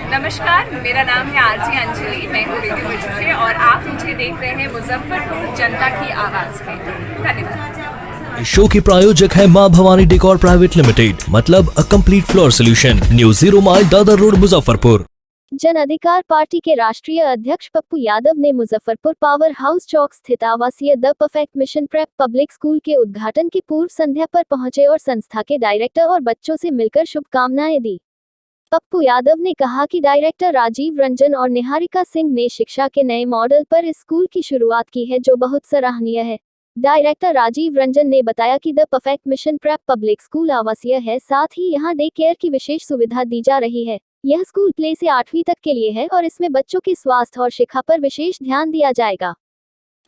नमस्कार, मेरा नाम है आरती अंजलि। मैं हूँ रेडियो मिर्ची से और आप मुझे देख रहे हैं मुजफ्फरपुर जनता की आवाज़ में। धन्यवाद। इस शो के प्रायोजक है मां भवानी डेकोर प्राइवेट लिमिटेड, मतलब a complete floor solution, new 0 mile Dadar road, Muzaffarpur. जन अधिकार पार्टी के राष्ट्रीय अध्यक्ष पप्पू यादव ने मुजफ्फरपुर पावर हाउस चौक स्थित आवासीय the perfect mission prep public school के उद्घाटन की पूर्व संध्या पर पहुंचे और संस्था के डायरेक्टर और बच्चों से मिलकर शुभकामनाएं दी। पप्पू यादव ने कहा कि डायरेक्टर राजीव रंजन और निहारिका सिंह ने शिक्षा के नए मॉडल पर इस स्कूल की शुरुआत की है, जो बहुत सराहनीय है। डायरेक्टर राजीव रंजन ने बताया कि the perfect mission prep public school आवासीय है, साथ ही यहां डे केयर की विशेष सुविधा दी जा रही है। यह स्कूल प्ले से 8वीं तक के लिए है और इसमें बच्चों के स्वास्थ्य और शिक्षा पर विशेष ध्यान दिया जाएगा।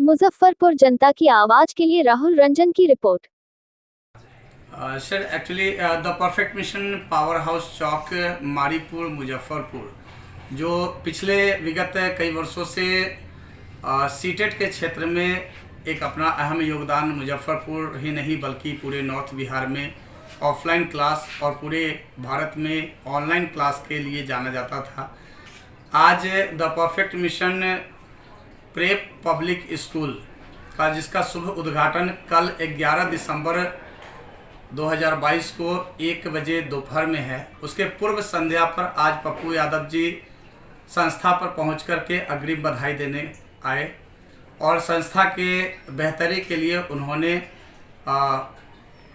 मुजफ्फरपुर जनता की आवाज के लिए राहुल रंजन की report. Sir, actually the perfect mission power house चौक मारीपुर मुजफ्फरपुर, जो पिछले विगत कई वर्षों से सीटेट के क्षेत्र में एक अपना अहम योगदान मुजफ्फरपुर ही नहीं बल्कि पूरे नॉर्थ बिहार में ऑफलाइन क्लास और पूरे भारत में ऑनलाइन क्लास के लिए जाना जाता था। आज the perfect mission prep public school का जिसका शुभ उद्घाटन कल 11 दिसंबर 2022 को 1 बजे दोपहर में है, उसके पूर्व संध्या पर आज पप्पू यादव जी संस्था पर पहुंच कर के अग्रिम बधाई देने आए और संस्था के बेहतरी के लिए उन्होंने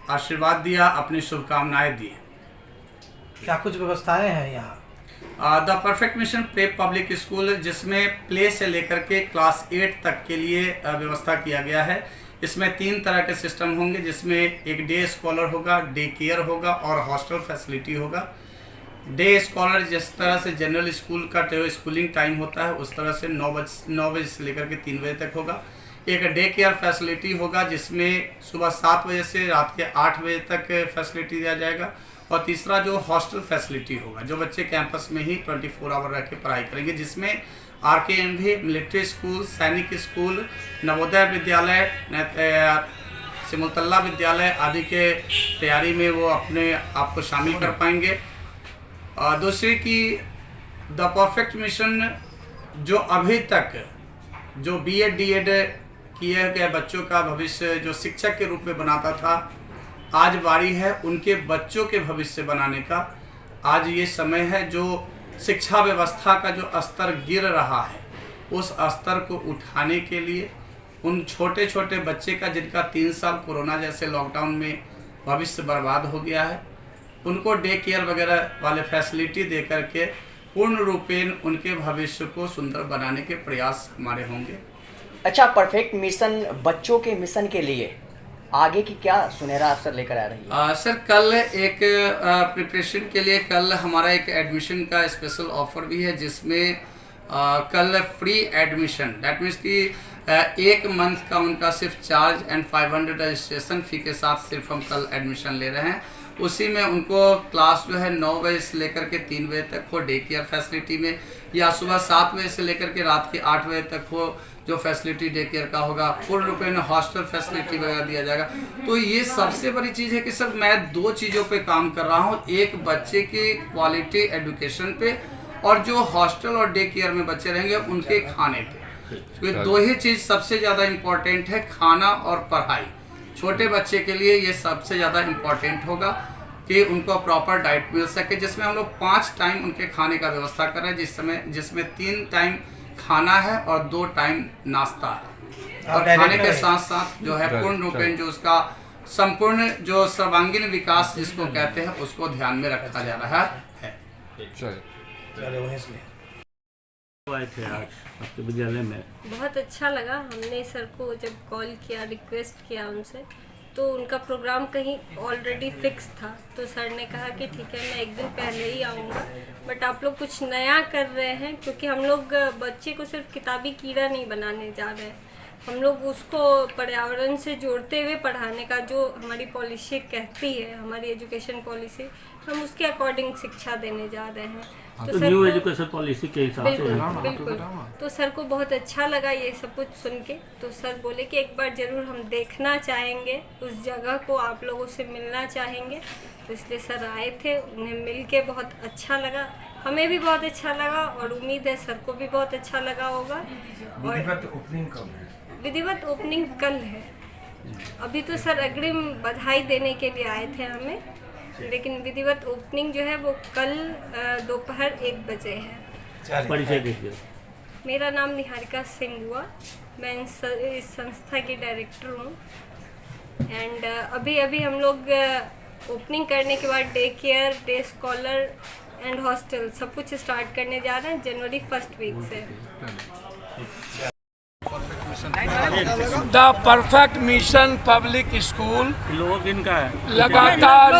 आशीर्वाद दिया, अपनी शुभकामनाएं दी। क्या कुछ व्यवस्थाएं हैं यहाँ? The perfect mission prep public school, जिसमें प्ले से लेकर के क्लास 8 तक के लिए व्यवस्था किया गया है। इसमें 3 तरह के सिस्टम होंगे, जिसमें एक डे स्कॉलर होगा, डे केयर होगा और हॉस्टल फैसिलिटी होगा। डे स्कॉलर जिस तरह से जनरल स्कूल का स्कूलिंग टाइम होता है उस तरह से 9 बजे से लेकर के 3 बजे तक होगा। एक डे केयर फैसिलिटी होगा जिसमें सुबह 7 बजे से रात के 8 बजे तक फैसिलिटी दिया जाएगा। और तीसरा जो हॉस्टल फैसिलिटी होगा, जो बच्चे कैंपस में ही 24 आवर रह के पढ़ाई करेंगे, जिसमें RKMV, मिलिट्री स्कूल, सैनिक स्कूल, नवोदय विद्यालय, सिमुलतल्ला विद्यालय आदि के तैयारी में वो अपने आप को शामिल कर पाएंगे। दूसरी की द परफेक्ट मिशन जो अभी तक जो BEd DEd किए गए बच्चों का भविष्य जो शिक्षक के रूप में बनाता था, आज बारी है उनके बच्चों के भविष्य बनाने का। आज ये समय है जो शिक्षा व्यवस्था का जो स्तर गिर रहा है, उस स्तर को उठाने के लिए उन छोटे छोटे बच्चे का जिनका 3 साल कोरोना जैसे लॉकडाउन में भविष्य बर्बाद हो गया है, उनको डे केयर वगैरह वाले फैसिलिटी दे करके पूर्ण रूपेण उनके भविष्य को सुंदर बनाने के प्रयास हमारे होंगे। अच्छा, परफेक्ट मिशन बच्चों के मिशन के लिए आगे की क्या सुनहरा अवसर लेकर आ रही है? सर, कल एक प्रिपरेशन के लिए कल हमारा एक एडमिशन का स्पेशल ऑफर भी है, जिसमें कल फ्री एडमिशन, दैट मीन्स कि 1 मंथ का उनका सिर्फ चार्ज एंड 500 रजिस्ट्रेशन फी के साथ सिर्फ हम कल एडमिशन ले रहे हैं। उसी में उनको क्लास जो है 9 बजे से लेकर के 3 बजे तक हो डे केयर फैसिलिटी में, या सुबह 7 बजे से लेकर के रात के 8 बजे तक हो जो फैसिलिटी डे केयर का होगा। पूर्ण रूप में हॉस्टल फैसिलिटी वगैरह दिया जाएगा। तो ये सबसे बड़ी चीज़ है कि सर मैं 2 चीज़ों पे काम कर रहा हूँ, एक बच्चे की क्वालिटी एजुकेशन पे और जो हॉस्टल और डे केयर में बच्चे रहेंगे उनके खाने पे। तो 2 ही चीज़ सबसे ज़्यादा इम्पोर्टेंट है, खाना और पढ़ाई। छोटे बच्चे के लिए ये सबसे ज़्यादा इम्पोर्टेंट होगा कि उनको प्रॉपर डाइट मिल सके, जिसमें हम लोग 5 टाइम उनके खाने का व्यवस्था कर रहे हैं, जिसमें 3 टाइम खाना है और 2 टाइम नाश्ता है। और खाने के साथ साथ जो है पूर्ण रूपेण जो उसका संपूर्ण जो सर्वांगीण विकास जिसको कहते हैं उसको ध्यान में रखा जा रहा है। आए थे आज आपके विद्यालय में, बहुत अच्छा लगा। हमने सर को जब कॉल किया, रिक्वेस्ट किया उनसे, तो उनका प्रोग्राम कहीं ऑलरेडी फिक्स था, तो सर ने कहा कि ठीक है मैं 1 दिन पहले ही आऊँगा, बट आप लोग कुछ नया कर रहे हैं, क्योंकि हम लोग बच्चे को सिर्फ किताबी कीड़ा नहीं बनाने जा रहे हैं, हम लोग उसको पर्यावरण से जोड़ते हुए पढ़ाने का जो हमारी पॉलिसी कहती है, हमारी एजुकेशन पॉलिसी, हम उसके अकॉर्डिंग शिक्षा देने जा रहे हैं। तो सर न्यू को- एजुकेशन पॉलिसी के हिसाब से बिल्कुल बिल्कुल। तो सर को बहुत अच्छा लगा ये सब कुछ सुन के। तो सर बोले कि एक बार ज़रूर हम देखना चाहेंगे उस जगह को, आप लोगों से मिलना चाहेंगे। तो इसलिए सर आए थे, उन्हें मिल के बहुत अच्छा लगा, हमें भी बहुत अच्छा लगा और उम्मीद है सर को भी बहुत अच्छा लगा होगा। और विधिवत ओपनिंग कब है? विधिवत ओपनिंग कल है। अभी तो सर अग्रिम बधाई देने के लिए आए थे हमें, लेकिन विधिवत ओपनिंग जो है वो कल दोपहर 1 बजे है। परिचय दीजिए। मेरा नाम निहारिका सिंह हुआ, मैं इस संस्था की डायरेक्टर हूँ। एंड अभी हम लोग ओपनिंग करने के बाद day care, day scholar and hostel सब कुछ स्टार्ट करने जा रहे हैं जनवरी 1st वीक से। The perfect mission public school लोगों किनका है? लगातार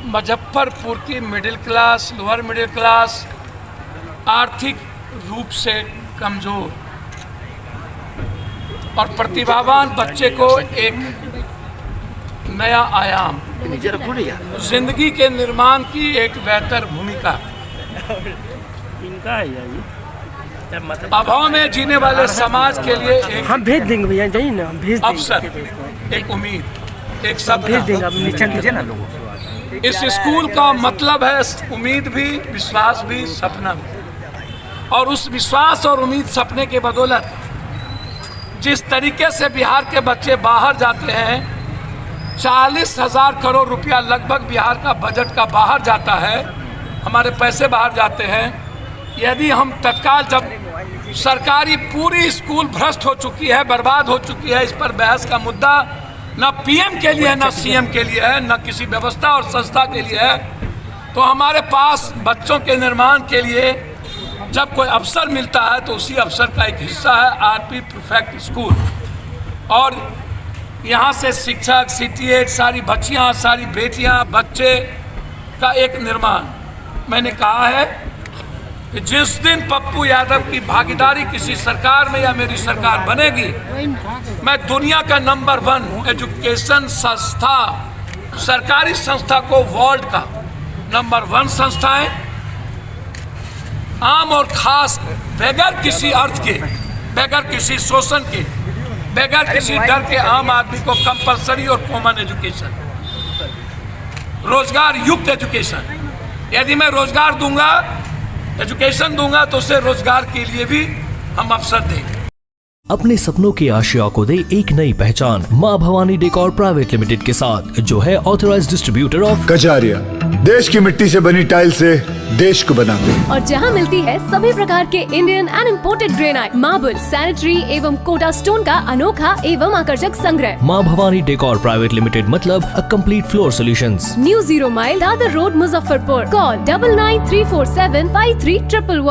मुजफ्फरपुर की middle class, lower middle class, आर्थिक रूप से कमजोर और प्रतिभावान बच्चे को एक नया आयाम, जिंदगी के निर्माण की एक बेहतर भूमिका, इनका है ये अभाव में जीने वाले समाज के लिए एक हम भेज देंगे भैया, जाइए ना, हम भेज देंगे। अवसर, एक उम्मीद, एक भेज सपना। देंगे, आप नीचे दीजिए ना लोगों को। इस स्कूल का मतलब है उम्मीद भी, विश्वास भी, सपना भी। और उस विश्वास और उम्मीद, सपने के बदौलत जिस तरीके से बिहार के बच्चे बाहर जाते हैं, 40,000 करोड़ रुपया लगभग बिहार का बजट का बाहर जाता है, हमारे पैसे बाहर जाते हैं। यदि हम तत्काल, जब सरकारी पूरी स्कूल भ्रष्ट हो चुकी है, बर्बाद हो चुकी है, इस पर बहस का मुद्दा न पीएम के लिए है, न सीएम के लिए है, न किसी व्यवस्था और संस्था के लिए है, तो हमारे पास बच्चों के निर्माण के लिए जब कोई अवसर मिलता है तो उसी अवसर का एक हिस्सा है आरपी परफेक्ट स्कूल। और यहाँ से शिक्षक, CTET, सारी बच्चियाँ, सारी बेटियाँ, बच्चे का एक निर्माण। मैंने कहा है कि जिस दिन पप्पू यादव की भागीदारी किसी सरकार में या मेरी सरकार बनेगी, मैं दुनिया का नंबर 1 एजुकेशन संस्था, सरकारी संस्था को वर्ल्ड का नंबर 1 संस्थाएं, आम और खास, बगैर किसी अर्थ के, बगैर किसी शोषण के, बगैर किसी डर के आम आदमी को कंपलसरी और कॉमन एजुकेशन, रोजगार युक्त एजुकेशन। यदि मैं रोजगार दूंगा, एजुकेशन दूंगा, तो उसे रोजगार के लिए भी हम अवसर देंगे। अपने सपनों की आशिया को दे एक नई पहचान माँ भवानी डेकोर प्राइवेट लिमिटेड के साथ, जो है ऑथराइज्ड डिस्ट्रीब्यूटर ऑफ कजारिया। देश की मिट्टी से बनी टाइल से देश को बनाते हैं। और जहां मिलती है सभी प्रकार के Indian and imported granite, marble, sanitary एवं कोटा स्टोन का अनोखा एवं आकर्षक संग्रह। माँ भवानी डेकोर प्राइवेट लिमिटेड मतलब a complete floor solutions. New 0 mile Dadar road, Muzaffarpur. Call 9934753111।